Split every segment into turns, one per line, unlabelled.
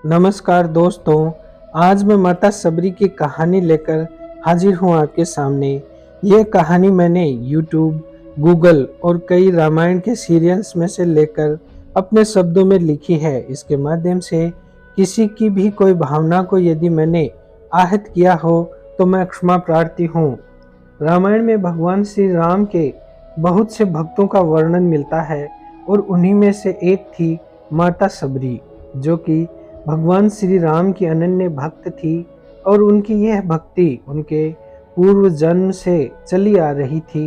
नमस्कार दोस्तों, आज मैं माता सबरी की कहानी लेकर हाजिर हूँ आपके सामने। यह कहानी मैंने यूट्यूब, गूगल और कई रामायण के सीरियल्स में से लेकर अपने शब्दों में लिखी है। इसके माध्यम से किसी की भी कोई भावना को यदि मैंने आहत किया हो तो मैं क्षमा प्रार्थी हूँ। रामायण में भगवान श्री राम के बहुत से भक्तों का वर्णन मिलता है और उन्हीं में से एक थी माता सबरी, जो कि भगवान श्री राम की अनन्य भक्त थी और उनकी यह भक्ति उनके पूर्व जन्म से चली आ रही थी।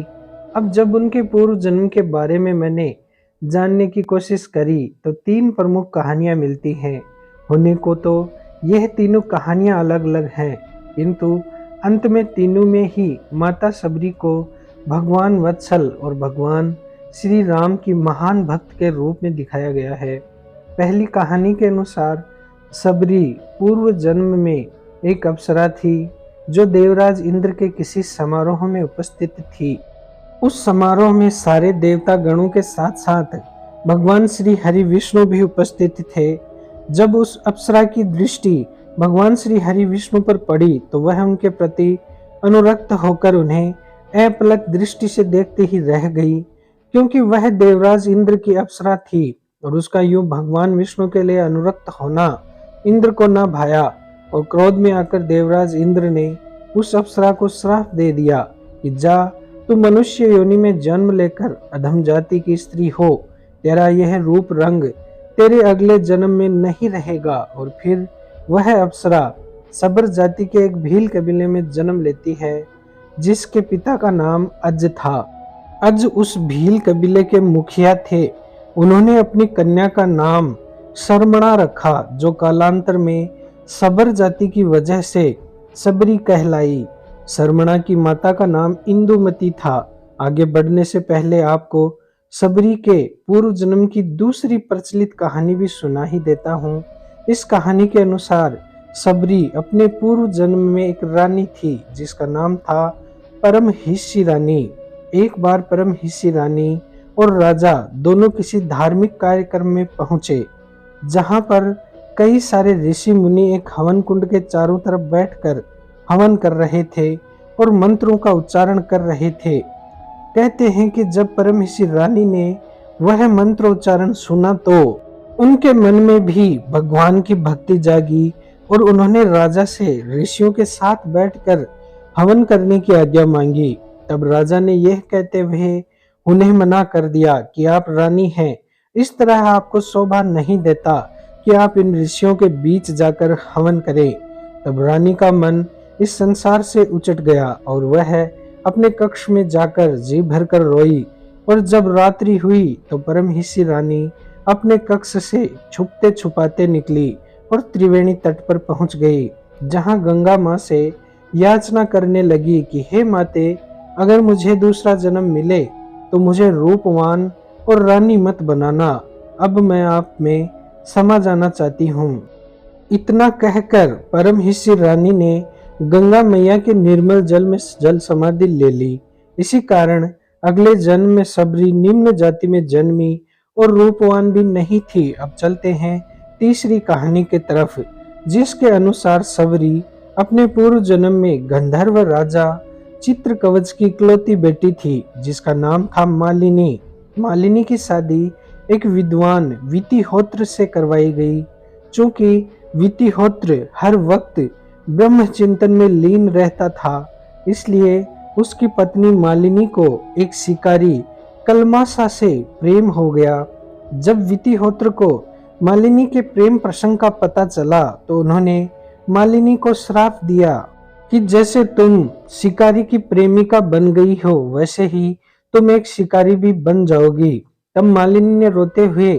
अब जब उनके पूर्व जन्म के बारे में मैंने जानने की कोशिश करी तो तीन प्रमुख कहानियां मिलती हैं। होने को तो यह तीनों कहानियां अलग अलग हैं, किंतु अंत में तीनों में ही माता सबरी को भगवान वत्सल और भगवान श्री राम की महान भक्त के रूप में दिखाया गया है। पहली कहानी के अनुसार सबरी पूर्व जन्म में एक अप्सरा थी जो देवराज इंद्र के किसी समारोह में उपस्थित थी। उस समारोह में सारे देवता गणों के साथ साथ भगवान श्री हरि विष्णु भी उपस्थित थे। जब उस अप्सरा की दृष्टि भगवान श्री हरि विष्णु पर पड़ी तो वह उनके प्रति अनुरक्त होकर उन्हें अपलक दृष्टि से देखते ही रह गई, क्योंकि वह देवराज इंद्र की अप्सरा थी और उसका यूं भगवान विष्णु के लिए अनुरक्त होना इंद्र को न भाया और क्रोध में आकर देवराज इंद्र ने उस अप्सरा को श्राप दे दिया कि जा, तू मनुष्य योनि में जन्म लेकर अधम जाति की स्त्री हो। तेरा यह रूप रंग तेरे अगले जन्म में नहीं रहेगा। और फिर वह अप्सरा सबर जाति के एक भील कबीले में जन्म लेती है, जिसके पिता का नाम अज था। अज उस भील कबीले के मुखिया थे। उन्होंने अपनी कन्या का नाम शर्मणा रखा, जो कालांतर में सबर जाति की वजह से सबरी कहलाई। शर्मणा की माता का नाम इंदुमती था। आगे बढ़ने से पहले आपको सबरी के पूर्व जन्म की दूसरी प्रचलित कहानी भी सुना ही देता हूँ। इस कहानी के अनुसार सबरी अपने पूर्व जन्म में एक रानी थी जिसका नाम था परमहिष्यी रानी। एक बार परमहिष्यी रानी और राजा दोनों किसी धार्मिक कार्यक्रम में पहुंचे, जहां पर कई सारे ऋषि मुनि एक हवन कुंड के चारों तरफ बैठकर हवन कर रहे थे और मंत्रों का उच्चारण कर रहे थे। कहते हैं कि जब परमहिष्यी रानी ने वह मंत्रोच्चारण सुना तो उनके मन में भी भगवान की भक्ति जागी और उन्होंने राजा से ऋषियों के साथ बैठकर हवन करने की आज्ञा मांगी। तब राजा ने यह कहते हुए उन्हें मना कर दिया कि आप रानी हैं, इस तरह आपको शोभा नहीं देता कि आप इन ऋषियों के बीच जाकर हवन करें। तब रानी का मन इस संसार से उचट गया और वह अपने कक्ष में जाकर जी भरकर रोई। और जब रात्रि हुई तो परमहिष्यी रानी अपने कक्ष से छुपते छुपाते निकली और त्रिवेणी तट पर पहुंच गई, जहां गंगा माँ से याचना करने लगी कि हे माते, अगर मुझे दूसरा जन्म मिले तो मुझे रूपवान और रानी मत बनाना। अब मैं आप में समा जाना चाहती हूँ। इतना कहकर परमहिष्यी रानी ने गंगा मैया के निर्मल जल में जल समाधि ले ली। इसी कारण अगले जन्म में सबरी निम्न जाति में जन्मी और रूपवान भी नहीं थी। अब चलते हैं तीसरी कहानी के तरफ, जिसके अनुसार सबरी अपने पूर्व जन्म में गंधर्व राजा चित्रकवच की इकलौती बेटी थी, जिसका नाम था मालिनी। मालिनी की शादी एक विद्वान वितिहोत्र से करवाई गई। चूंकि वितिहोत्र हर वक्त ब्रह्म चिंतन में लीन रहता था, इसलिए उसकी पत्नी मालिनी को एक शिकारी कलमासा से प्रेम हो गया। जब वितिहोत्र को मालिनी के प्रेम प्रसंग का पता चला तो उन्होंने मालिनी को श्राप दिया कि जैसे तुम शिकारी की प्रेमिका बन गई हो, वैसे ही तुम एक शिकारी भी बन जाओगी। तब मालिनी ने रोते हुए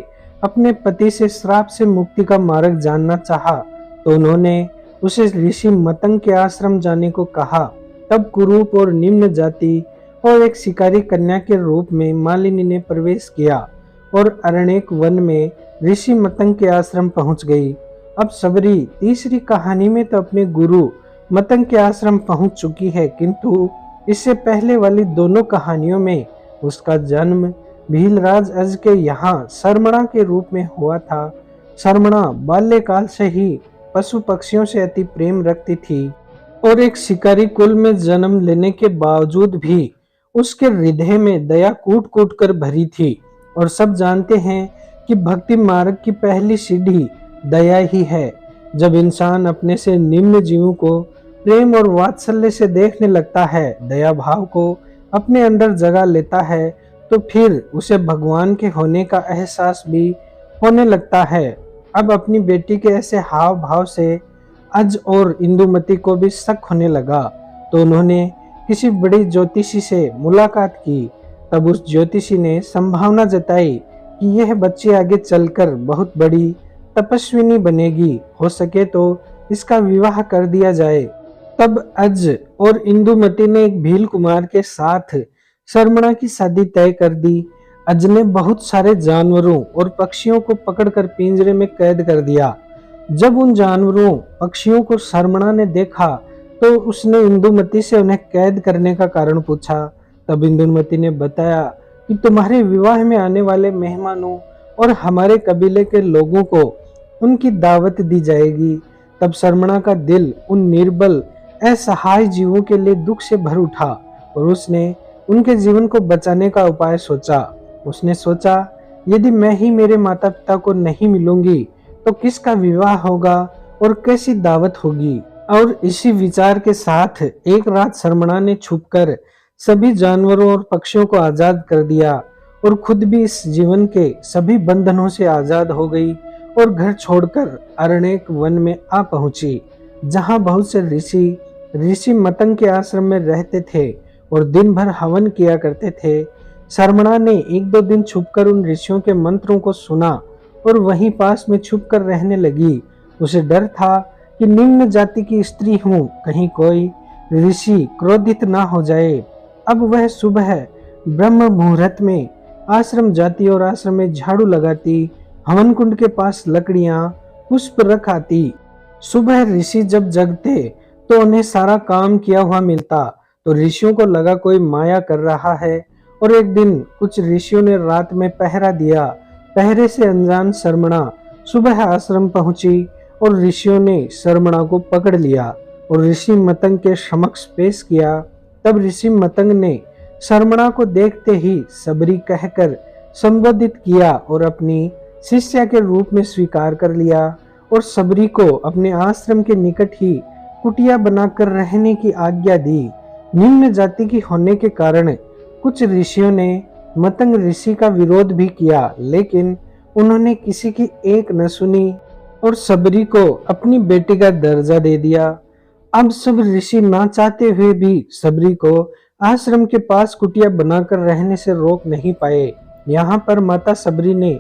अपने पति से श्राप से मुक्ति का मार्ग जानना चाहा, तो उन्होंने उसे ऋषि मतंग के आश्रम जाने को कहा। तब कुरूप और निम्न जाति और एक शिकारी कन्या के रूप में मालिनी ने प्रवेश किया और अरण्यक वन में ऋषि मतंग के आश्रम पहुंच गई। अब सबरी तीसरी कहानी में तो अपने गुरु मतंग के आश्रम पहुंच चुकी है, किंतु इससे पहले वाली दोनों कहानियों में उसका जन्म भीलराज अज के यहाँ शर्मणा के रूप में हुआ था। शर्मणा बाल्यकाल से ही पशु पक्षियों से अति प्रेम रखती थी और एक शिकारी कुल में जन्म लेने के बावजूद भी उसके हृदय में दया कूट कूट कर भरी थी। और सब जानते हैं कि भक्ति मार्ग की पहली सीढ़ी दया ही है। जब इंसान अपने से निम्न जीवों को प्रेम और वात्सल्य से देखने लगता है, दया भाव को अपने अंदर जगा लेता है, तो फिर उसे भगवान के होने का एहसास भी होने लगता है। अब अपनी बेटी के ऐसे हाव भाव से अज और इंदुमती को भी शक होने लगा, तो उन्होंने किसी बड़ी ज्योतिषी से मुलाकात की। तब उस ज्योतिषी ने संभावना जताई कि यह बच्ची आगे चलकर बहुत बड़ी तपस्विनी बनेगी, हो सके तो इसका विवाह कर दिया जाए। तब अज और इंदुमती ने एक भील कुमार के साथ शर्मणा की शादी तय कर दी। अज ने बहुत सारे जानवरों और पक्षियों को पकड़कर पिंजरे में कैद कर दिया। जब उन जानवरों पक्षियों को शर्मणा ने देखा तो उसने इंदुमती से उन्हें कैद करने का कारण पूछा। तब इंदुमती ने बताया कि तुम्हारे विवाह में आने वाले मेहमानों और हमारे कबीले के लोगों को उनकी दावत दी जाएगी। तब शर्मणा का दिल उन निर्बल असहाय जीवों के लिए दुख से भर उठा और उसने उनके जीवन को बचाने का उपाय सोचा। उसने सोचा, यदि मैं ही मेरे माता पिता को नहीं मिलूंगी तो किसका विवाह होगा और कैसी दावत होगी। और इसी विचार के साथ एक रात शर्मणा ने छुपकर सभी जानवरों और पक्षियों को आजाद कर दिया और खुद भी इस जीवन के सभी बंधनों से आजाद हो गई और घर छोड़कर अरण्यक वन में आ पहुंची, जहां बहुत से ऋषि मतंग के आश्रम में रहते थे और दिन भर हवन किया करते थे। शर्मणा ने एक दो दिन छुपकर उन ऋषियों के मंत्रों को सुना और वहीं पास में छुपकर रहने लगी। उसे डर था कि निम्न जाति की स्त्री हूँ, कहीं कोई ऋषि क्रोधित ना हो जाए। अब वह सुबह ब्रह्म मुहूर्त में आश्रम जाती और आश्रम में झाड़ू लगाती, हवन कुंड के पास लकड़ियां पुष्प रख आती। सुबह ऋषि जब जगते तो उन्हें सारा काम किया हुआ मिलता, तो ऋषियों को लगा कोई माया कर रहा है। और एक दिन कुछ ऋषियों ने रात में पहरा दिया। पहरे से अनजान शर्मणा सुबह आश्रम पहुंची और ऋषियों ने शर्मणा को पकड़ लिया और ऋषि मतंग के समक्ष पेश किया। तब ऋषि मतंग ने शर्मणा को देखते ही सबरी कहकर संबोधित किया और अपनी शिष्या के रूप में स्वीकार कर लिया और सबरी को अपने आश्रम के निकट ही कुटिया बनाकर रहने की आज्ञा दी। निम्न जाति की होने के कारण कुछ ऋषियों ने मतंग ऋषि का विरोध भी किया, लेकिन उन्होंने किसी की एक न सुनी और सबरी को अपनी बेटी का दर्जा दे दिया। अब सब ऋषि ना चाहते हुए भी सबरी को आश्रम के पास कुटिया बनाकर रहने से रोक नहीं पाए। यहाँ पर माता सबरी ने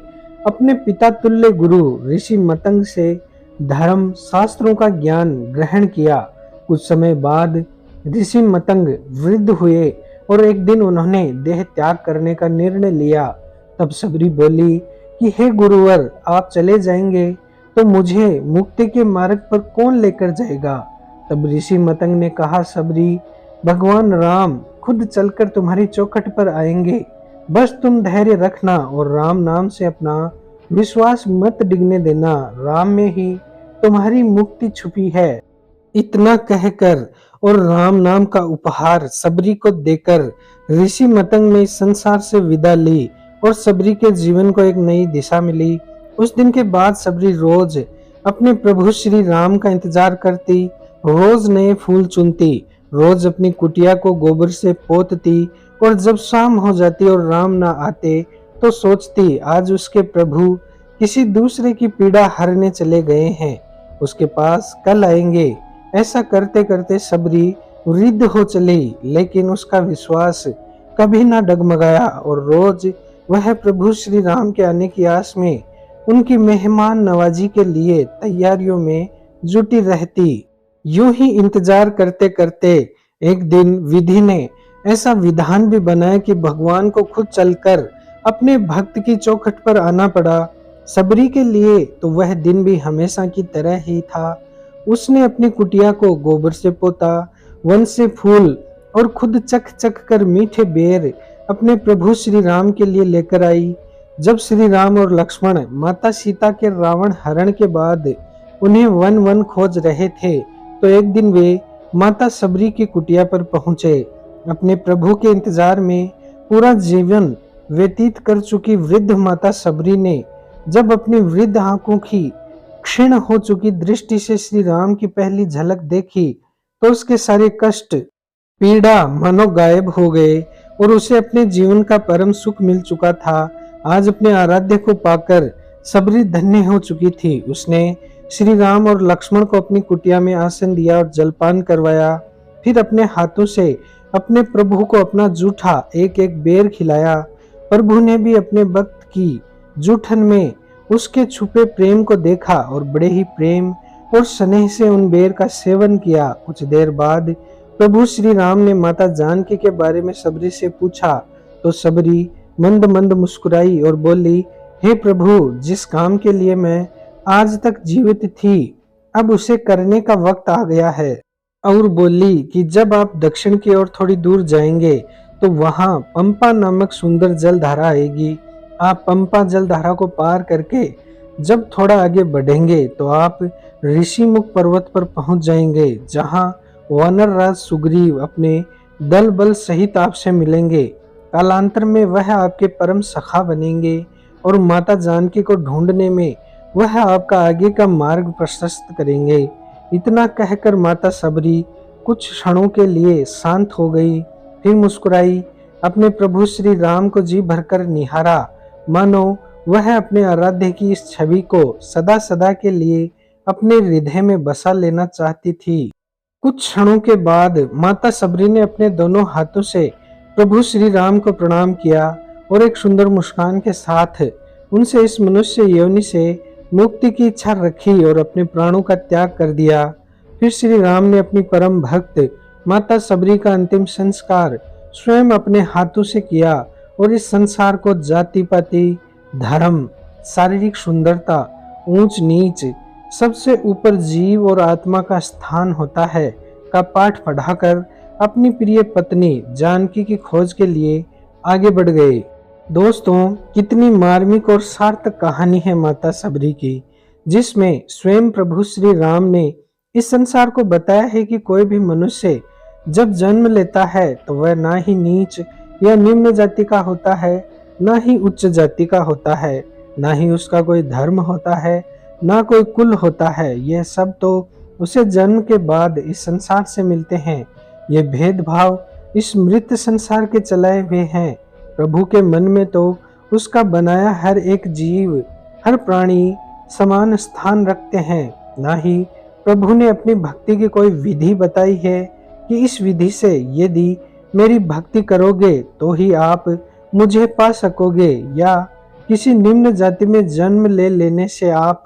अपने पिता तुल्य गुरु ऋषि मतंग से धर्म शास्त्रों का ज्ञान ग्रहण किया। कुछ समय बाद ऋषि मतंग वृद्ध हुए और एक दिन उन्होंने देह त्याग करने का निर्णय लिया। तब सबरी बोली कि हे गुरुवर, आप चले जाएंगे तो मुझे मुक्ति के मार्ग पर कौन लेकर जाएगा। तब ऋषि मतंग ने कहा, सबरी, भगवान राम खुद चलकर तुम्हारी चौखट पर आएंगे, बस तुम धैर्य रखना और राम नाम से अपना विश्वास मत डिगने देना, राम में ही तुम्हारी मुक्ति छुपी है। इतना कहकर और राम नाम का उपहार सबरी को देकर ऋषि मतंग ने इस संसार से विदा ली और सबरी के जीवन को एक नई दिशा मिली। उस दिन के बाद सबरी रोज अपने प्रभु श्री राम का इंतजार करती, रोज नए फूल चुनती, रोज अपनी कुटिया को गोबर से पोतती और जब शाम हो जाती और राम ना आते तो सोचती आज उसके प्रभु किसी दूसरे की पीड़ा हरने चले गए हैं, उसके पास कल आएंगे। ऐसा करते करते सबरी वृद्ध हो चली, लेकिन उसका विश्वास कभी ना डगमगाया और रोज वह प्रभु श्री राम के आने की आस में उनकी मेहमान नवाजी के लिए तैयारियों में जुटी रहती। यूं ही इंतजार करते करते एक दिन विधि ने ऐसा विधान भी बनाया कि भगवान को खुद चलकर अपने भक्त की चौखट पर आना पड़ा। सबरी के लिए तो वह दिन भी हमेशा की तरह ही था। उसने अपनी कुटिया को गोबर से पोता, वन से फूल और खुद चख चख कर मीठे बेर अपने प्रभु श्री राम के लिए लेकर आई। जब श्री राम और लक्ष्मण माता सीता के रावण हरण के बाद उन्हें वन वन खोज रहे थे, तो एक दिन वे माता सबरी की कुटिया पर पहुंचे। अपने प्रभु के इंतजार में पूरा जीवन व्यतीत कर चुकी वृद्ध माता सबरी ने जब अपनी वृद्ध आंखों की क्षीण हो चुकी दृष्टि से श्री राम की पहली झलक देखी, तो उसके सारे कष्ट पीड़ा मानो गायब हो गए और उसे अपने जीवन का परम सुख मिल चुका था। आज अपने आराध्य को पाकर सबरी धन्य हो चुकी थी। उसने श्री राम और लक्ष्मण को अपनी कुटिया में आसन दिया और जलपान करवाया। फिर अपने हाथों से अपने प्रभु को अपना जूठा एक एक बेर खिलाया। प्रभु ने भी अपने भक्त की जूठन में उसके छुपे प्रेम को देखा और बड़े ही प्रेम और स्नेह से उन बेर का सेवन किया। कुछ देर बाद प्रभु श्री राम ने माता जानकी के बारे में सबरी से पूछा, तो सबरी मंद मंद मुस्कुराई और बोली, हे प्रभु, जिस काम के लिए मैं आज तक जीवित थी, अब उसे करने का वक्त आ गया है। और बोली कि जब आप दक्षिण की ओर थोड़ी दूर जाएंगे तो वहां पंपा नामक सुंदर जलधारा आएगी। आप पंपा जलधारा को पार करके जब थोड़ा आगे बढ़ेंगे तो आप ऋषिमुख पर्वत पर पहुंच जाएंगे, जहां वानर राज सुग्रीव अपने दल बल सहित आपसे मिलेंगे। कालांतर में वह आपके परम सखा बनेंगे और माता जानकी को ढूंढने में वह आपका आगे का मार्ग प्रशस्त करेंगे। इतना कहकर माता सबरी कुछ क्षणों के लिए शांत हो गई, फिर मुस्कुराई, अपने प्रभु श्री राम को जी भरकर निहारा, मानो वह अपने आराध्य की इस छवि को सदा सदा के लिए अपने हृदय में बसा लेना चाहती थी। कुछ क्षणों के बाद माता सबरी ने अपने दोनों हाथों से प्रभु श्री राम को प्रणाम किया और एक सुंदर मुस्कान के साथ उनसे इस मनुष्य योनि से मुक्ति की इच्छा रखी और अपने प्राणों का त्याग कर दिया। फिर श्री राम ने अपनी परम भक्त माता सबरी का अंतिम संस्कार स्वयं अपने हाथों से किया और इस संसार को जाति पाति, धर्म, शारीरिक सुंदरता, ऊंच नीच, सबसे ऊपर जीव और आत्मा का स्थान होता है का पाठ पढ़ाकर अपनी प्रिय पत्नी जानकी की खोज के लिए आगे बढ़ गए। दोस्तों, कितनी मार्मिक और सार्थक कहानी है माता सबरी की, जिसमें स्वयं प्रभु श्री राम ने इस संसार को बताया है कि कोई भी मनुष्य जब जन्म लेता है तो वह ना ही नीच या निम्न जाति का होता है, ना ही उच्च जाति का होता है, ना ही उसका कोई धर्म होता है, ना कोई कुल होता है। यह सब तो उसे जन्म के बाद इस संसार से मिलते हैं। ये भेदभाव इस मृत संसार के चलाए हुए हैं। प्रभु के मन में तो उसका बनाया हर एक जीव, हर प्राणी समान स्थान रखते हैं। ना ही प्रभु ने अपनी भक्ति की कोई विधि बताई है कि इस विधि से यदि मेरी भक्ति करोगे तो ही आप मुझे पा सकोगे, या किसी निम्न जाति में जन्म ले लेने से आप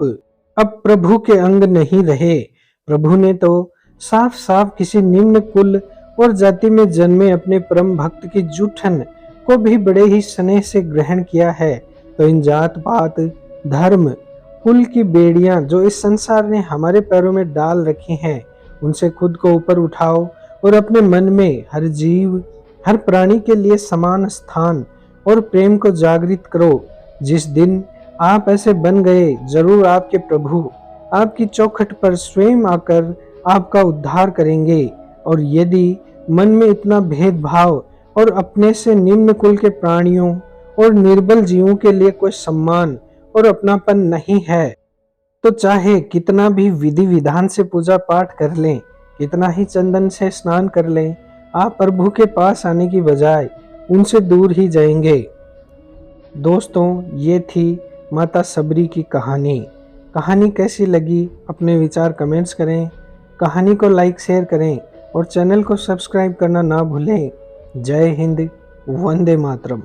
अब प्रभु के अंग नहीं रहे। प्रभु ने तो साफ साफ किसी निम्न कुल और जाति में जन्मे अपने परम भक्त की जूठन को भी बड़े ही स्नेह से ग्रहण किया है। तो इन जात पात, धर्म, कुल की बेड़ियां जो इस संसार ने हमारे पैरों में डाल रखी हैं, उनसे खुद को ऊपर उठाओ और अपने मन में हर जीव, हर प्राणी के लिए समान स्थान और प्रेम को जागृत करो। जिस दिन आप ऐसे बन गए, जरूर आपके प्रभु आपकी चौखट पर स्वयं आकर आपका उद्धार करेंगे। और यदि मन में इतना भेदभाव और अपने से निम्न कुल के प्राणियों और निर्बल जीवों के लिए कोई सम्मान और अपनापन नहीं है, तो चाहे कितना भी विधि विधान से पूजा पाठ कर लें, कितना ही चंदन से स्नान कर लें, आप प्रभु के पास आने की बजाय उनसे दूर ही जाएंगे। दोस्तों, ये थी माता सबरी की कहानी। कहानी कैसी लगी अपने विचार कमेंट्स करें, कहानी को लाइक शेयर करें और चैनल को सब्सक्राइब करना ना भूलें। जय हिंद, वंदे मातरम।